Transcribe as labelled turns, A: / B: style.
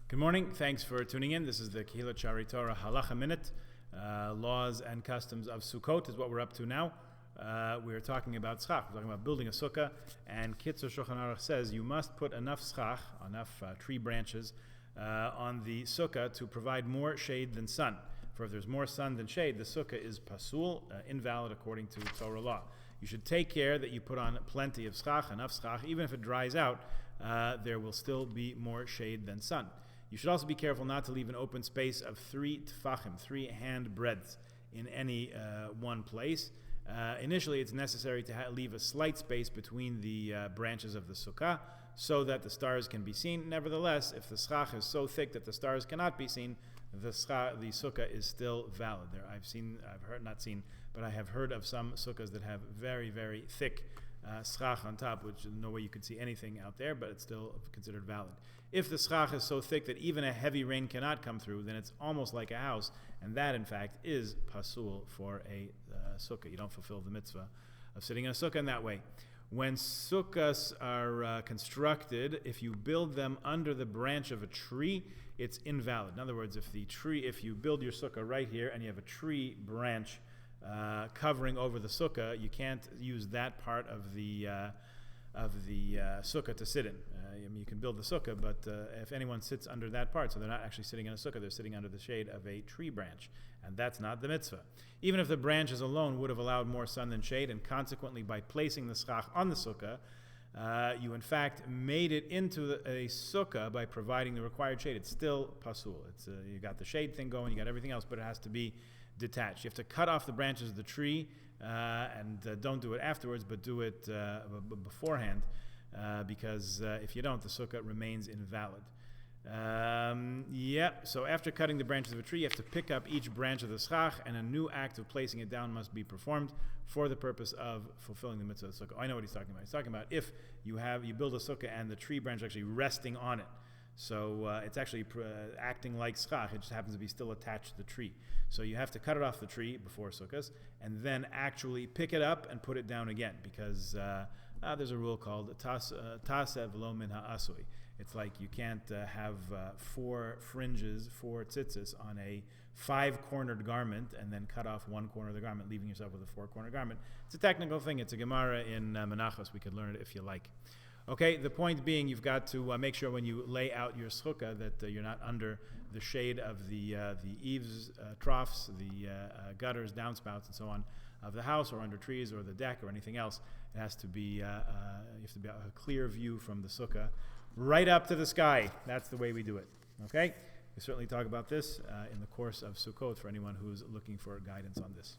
A: Good morning. Thanks for tuning in. This is the Kehillat Sha'arei Torah Halacha Minute. Laws and customs of Sukkot is what we're up to now. We're talking about schach. We're talking about building a sukkah. And Kitzur Shulchan Aruch says you must put enough schach, enough tree branches, on the sukkah to provide more shade than sun. For if there's more sun than shade, the sukkah is pasul, invalid according to Torah law. You should take care that you put on plenty of schach, enough schach. Even if it dries out, there will still be more shade than sun. You should also be careful not to leave an open space of 3 tefachim, 3 hand breadths in any one place. Initially, it's necessary to leave a slight space between the branches of the sukkah so that the stars can be seen. Nevertheless, if the schach is so thick that the stars cannot be seen, the sukkah is still valid. I have heard of some sukkahs that have very, very thick schach on top, which no way you could see anything out there, but it's still considered valid. If the schach is so thick that even a heavy rain cannot come through, then it's almost like a house, and that, in fact, is pasul for a sukkah. You don't fulfill the mitzvah of sitting in a sukkah in that way. When sukkahs are constructed, if you build them under the branch of a tree, it's invalid. In other words, if you build your sukkah right here and you have a tree branch covering over the sukkah, you can't use that part of the sukkah to sit in. You can build the sukkah, but if anyone sits under that part, so they're not actually sitting in a sukkah, they're sitting under the shade of a tree branch, and that's not the mitzvah. Even if the branches alone would have allowed more sun than shade, and consequently by placing the schach on the sukkah, you in fact made it into a sukkah by providing the required shade. It's still pasul. You got the shade thing going, you got everything else, but it has to be detached. You have to cut off the branches of the tree, and don't do it afterwards, but do it beforehand, because if you don't, the sukkah remains invalid. So after cutting the branches of a tree, you have to pick up each branch of the schach, and a new act of placing it down must be performed for the purpose of fulfilling the mitzvah of the sukkah. I know what he's talking about. He's talking about if you build a sukkah and the tree branch is actually resting on it. So it's actually acting like schach. It just happens to be still attached to the tree. So you have to cut it off the tree before sukkahs, and then actually pick it up and put it down again, because there's a rule called tasev lo min ha'asui. It's like you can't have 4 fringes, 4 tzitzis on a 5-cornered garment and then cut off 1 corner of the garment, leaving yourself with a 4-corner garment. It's a technical thing. It's a Gemara in Menachos. We could learn it if you like. Okay, the point being, you've got to make sure when you lay out your sukkah that you're not under the shade of the eaves, troughs, the gutters, downspouts, and so on of the house, or under trees, or the deck, or anything else. It has to be you have to be a clear view from the sukkah right up to the sky. That's the way we do it. Okay, we certainly talk about this in the course of Sukkot for anyone who's looking for guidance on this.